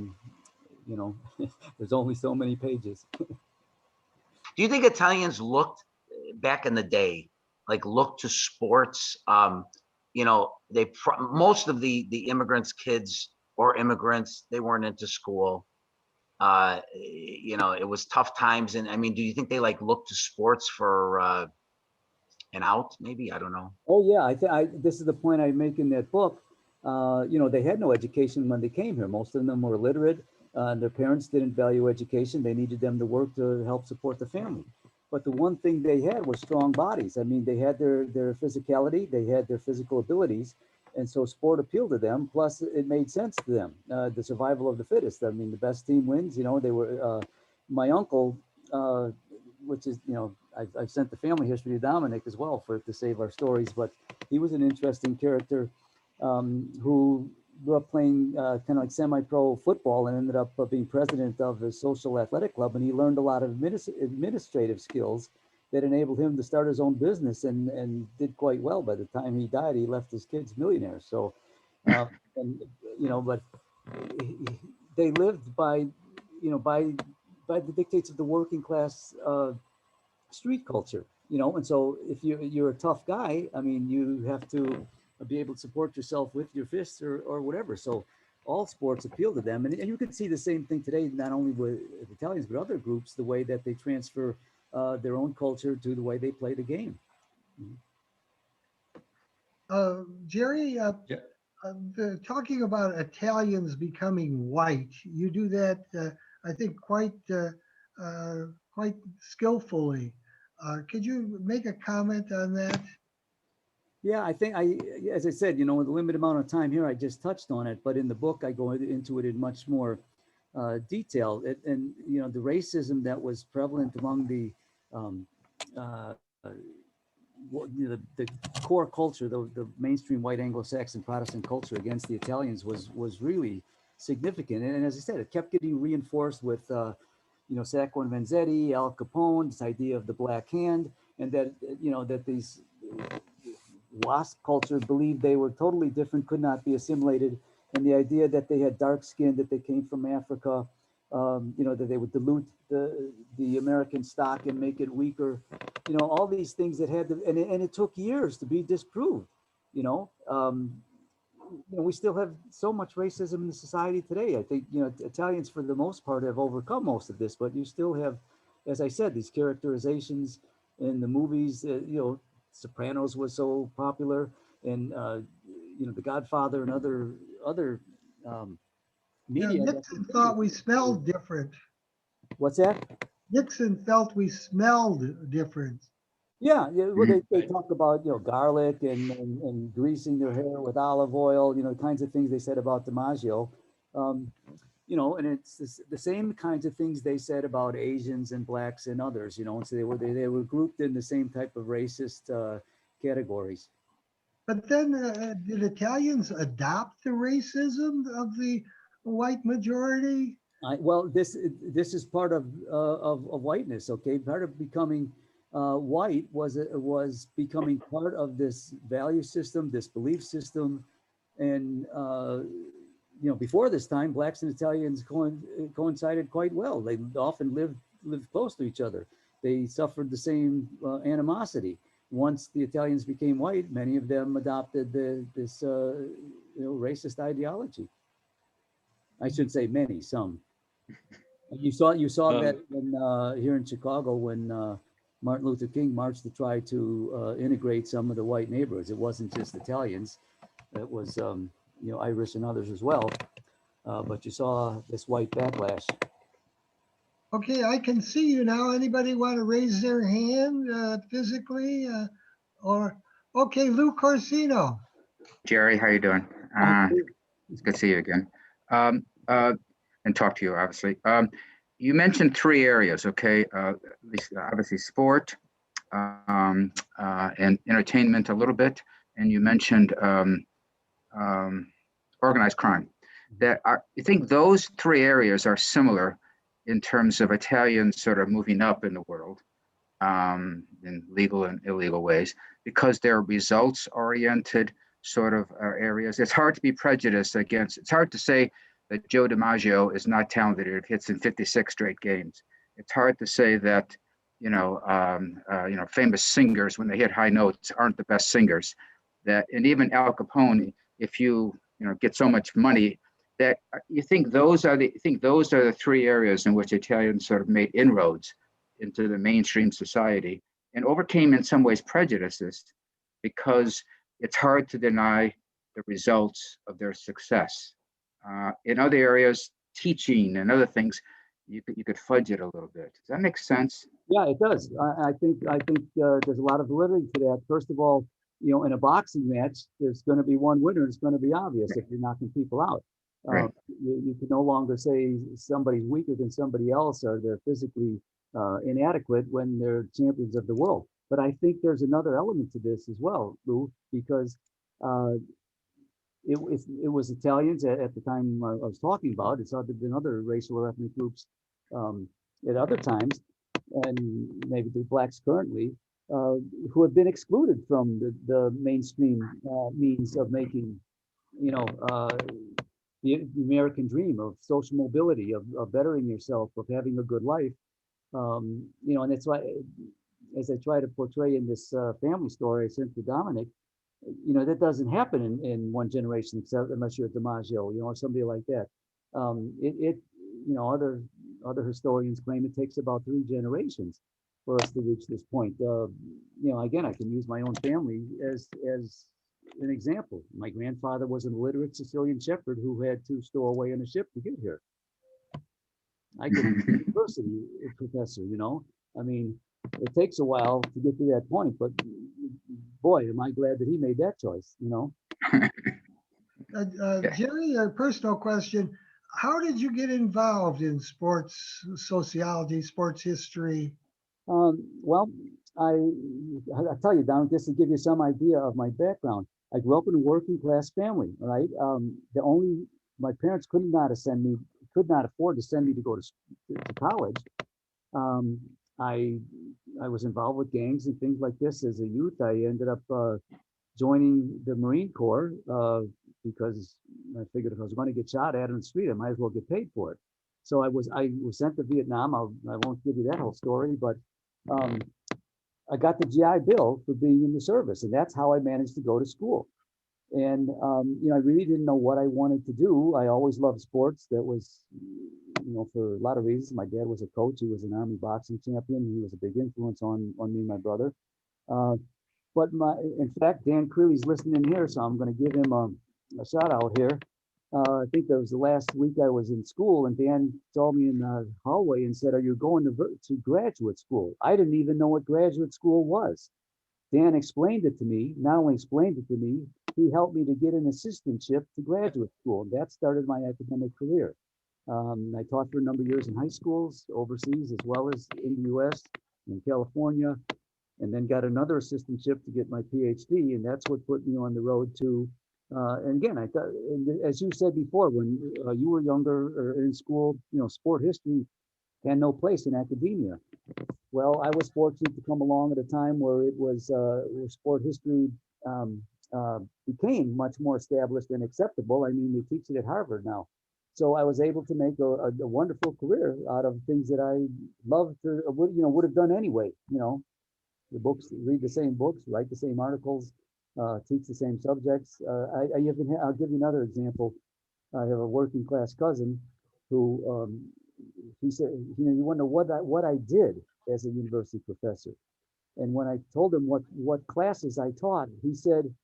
only so many pages. Do you think Italians looked back in the day, looked to sports? Most of the immigrants' kids or immigrants, they weren't into school. It was tough times. And I mean, do you think they looked to sports for an out? Maybe, I don't know. Oh yeah, this is the point I make in that book. They had no education when they came here. Most of them were illiterate. Their parents didn't value education. They needed them to work to help support the family. But the one thing they had was strong bodies. I mean, they had their physicality, they had their physical abilities. And so sport appealed to them. Plus, it made sense to them. The survival of the fittest. I mean, the best team wins. They were my uncle, which is, I've sent the family history to Dominic as well to save our stories. But he was an interesting character who grew up playing kind of like semi-pro football and ended up being president of the social athletic club. And he learned a lot of administrative skills that enabled him to start his own business and did quite well. By the time he died, he left his kids millionaires. So, but they lived by the dictates of the working class street culture, and so if you're a tough guy, I mean, you have to be able to support yourself with your fists or whatever. So all sports appeal to them. And you can see the same thing today, not only with Italians, but other groups, the way that they transfer their own culture to the way they play the game. Jerry, talking about Italians becoming white, you do that, I think, quite skillfully. Could you make a comment on that? Yeah, I think as I said, with the limited amount of time here, I just touched on it, but in the book, I go into it in much more detail. And the racism that was prevalent among the core culture, the mainstream white Anglo-Saxon Protestant culture against the Italians was really significant. And as I said, it kept getting reinforced with, Sacco and Vanzetti, Al Capone, this idea of the black hand, and that, that these WASP culture believed they were totally different, could not be assimilated. And the idea that they had dark skin, that they came from Africa, that they would dilute the American stock and make it weaker, all these things that had to, and it took years to be disproved, we still have so much racism in the society today. I think, Italians for the most part have overcome most of this, but you still have, as I said, these characterizations in the movies, Sopranos was so popular, and, The Godfather and other media. Nixon thought we smelled different. What's that? Nixon felt we smelled different. Yeah, well, they talk about garlic and greasing their hair with olive oil, kinds of things they said about DiMaggio, and it's the same kinds of things they said about Asians and blacks and others, and so they were grouped in the same type of racist categories. But then did Italians adopt the racism of the white majority? Well, this is part of whiteness. Okay, part of becoming white was becoming part of this value system, this belief system, and before this time, blacks and Italians coincided quite well. They often lived close to each other. They suffered the same animosity. Once the Italians became white, many of them adopted this racist ideology. I should say many, some. You saw that when here in Chicago when Martin Luther King marched to try to integrate some of the white neighborhoods. It wasn't just Italians; it was Irish and others as well. But you saw this white backlash. Okay, I can see you now. Anybody want to raise their hand physically? Okay, Lou Corsino. Jerry, how you doing? It's good to see you again. And talk to you, obviously. You mentioned three areas, okay? Obviously sport and entertainment a little bit, and you mentioned organized crime. You think those three areas are similar in terms of Italians sort of moving up in the world in legal and illegal ways, because they're results-oriented sort of areas. It's hard to be prejudiced against. It's hard to say that Joe DiMaggio is not talented if hits in 56 straight games. It's hard to say that famous singers when they hit high notes aren't the best singers. And even Al Capone, if you get so much money, that you think those are the three areas in which Italians sort of made inroads into the mainstream society and overcame in some ways prejudices, because it's hard to deny the results of their success. In other areas, teaching and other things, you could fudge it a little bit. Does that make sense? Yeah, it does. I think there's a lot of validity to that. First of all, in a boxing match, there's going to be one winner. It's going to be obvious if you're knocking people out. Right. You can no longer say somebody's weaker than somebody else or they're physically inadequate when they're champions of the world. But I think there's another element to this as well, Lou, because it was Italians at the time I was talking about. It's been other racial or ethnic groups at other times, and maybe the blacks currently, who have been excluded from the mainstream means of making, the American dream of social mobility, of bettering yourself, of having a good life. And that's why, as I try to portray in this family story I sent to Dominic, that doesn't happen in one generation, except unless you're DiMaggio, or somebody like that. Other historians claim it takes about 3 generations for us to reach this point. Again, I can use my own family as an example. My grandfather was an illiterate Sicilian shepherd who had to stow away on a ship to get here. I could be a university professor, I mean, it takes a while to get to that point, but boy, am I glad that he made that choice, Jerry, a personal question. How did you get involved in sports sociology, sports history? Well, I'll tell you, Don, just to give you some idea of my background. I grew up in a working class family, right? My parents could not afford to send me to go to college. I was involved with gangs and things like this as a youth. I ended up joining the Marine Corps because I figured if I was going to get shot at in the street, I might as well get paid for it. So I was sent to Vietnam. I won't give you that whole story, but I got the GI Bill for being in the service, and that's how I managed to go to school. And I really didn't know what I wanted to do. I always loved sports. That was, for a lot of reasons. My dad was a coach. He was an Army boxing champion. He was a big influence on me and my brother. But in fact, Dan Creeley's listening here, so I'm going to give him a shout out here. I think that was the last week I was in school, and Dan saw me in the hallway and said, "Are you going to graduate school?" I didn't even know what graduate school was. Dan explained it to me. Not only explained it to me, he helped me to get an assistantship to graduate school. And that started my academic career. I taught for a number of years in high schools, overseas, as well as in the US, in California, and then got another assistantship to get my PhD. And that's what put me on the road to, and again, I thought, and as you said before, when you were younger or in school, sport history had no place in academia. Well, I was fortunate to come along at a time where it was where sport history became much more established and acceptable. I mean, they teach it at Harvard now. So I was able to make a wonderful career out of things that I loved to, would have done anyway. The books, read the same books, write the same articles, teach the same subjects. I'll give you another example. I have a working class cousin who he said, you wonder what I did as a university professor. And when I told him what classes I taught, he said,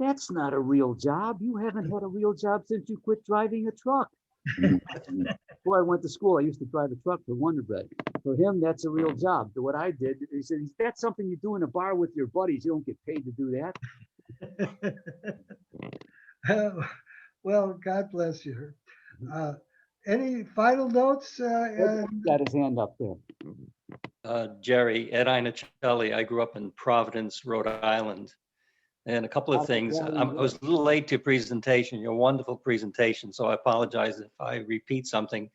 "That's not a real job. You haven't had a real job since you quit driving a truck." Before I went to school, I used to drive a truck for Wonder Bread. For him, that's a real job. So what I did, he said, "That's something you do in a bar with your buddies. You don't get paid to do that." Well, God bless you. Any final notes? Got his hand up there. Jerry, Ed Inicelli. I grew up in Providence, Rhode Island. And a couple of things. I was a little late to your presentation, your wonderful presentation, so I apologize if I repeat something.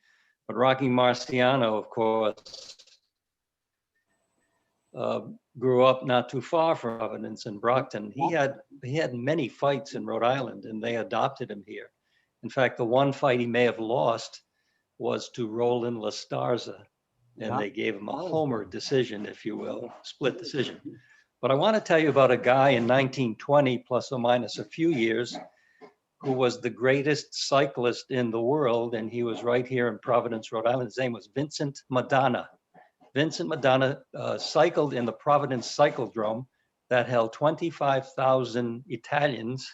But Rocky Marciano, of course, grew up not too far from Providence in Brockton. He had many fights in Rhode Island, and they adopted him here. In fact, the one fight he may have lost was to Roland Lastarza, and they gave him a Homer decision, if you will, split decision. But I want to tell you about a guy in 1920, plus or minus a few years, who was the greatest cyclist in the world, and he was right here in Providence, Rhode Island. His name was Vincent Madonna. Vincent Madonna cycled in the Providence Cyclodrome that held 25,000 Italians,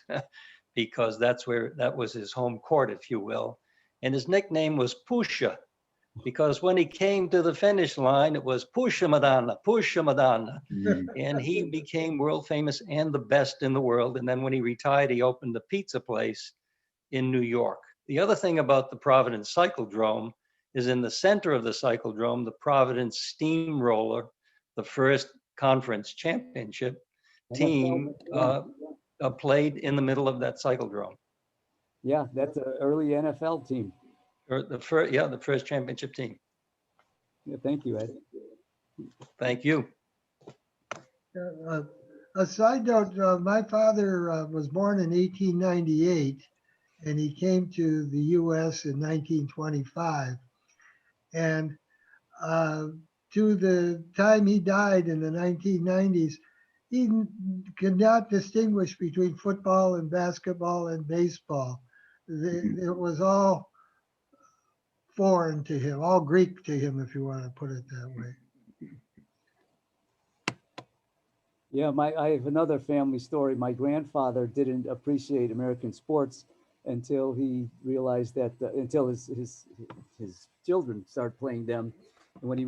because that was his home court, if you will. And his nickname was Pusha, because when he came to the finish line, it was Pusha Madonna, Pusha Madonna. And he became world famous and the best in the world. And then when he retired, he opened a pizza place in New York. The other thing about the Providence Cyclodrome is in the center of the cyclodrome, the Providence Steamroller, the first conference championship team, played in the middle of that cyclodrome. Yeah, that's an early NFL team. Or the first championship team. Yeah, thank you, Ed. Thank you. A side note, my father was born in 1898, and he came to the U.S. in 1925. And to the time he died in the 1990s, he could not distinguish between football and basketball and baseball. It was all foreign to him, all Greek to him, if you want to put it that way. Yeah, I have another family story. My grandfather didn't appreciate American sports until he realized that until his children started playing them. And when he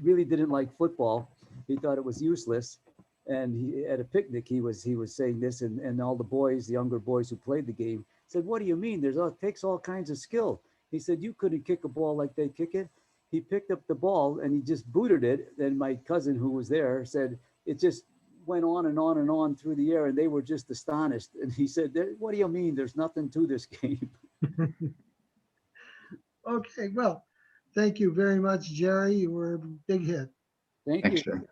really didn't like football, he thought it was useless. And he at a picnic he was saying this, and all the boys, the younger boys who played the game, said, "What do you mean? It takes all kinds of skill." He said, "You couldn't kick a ball like they kick it." He picked up the ball and he just booted it. And my cousin who was there said it just went on and on and on through the air, and they were just astonished. And he said, "What do you mean? There's nothing to this game." Okay, well, thank you very much, Jerry. You were a big hit. Thank Thanks, you. Jerry.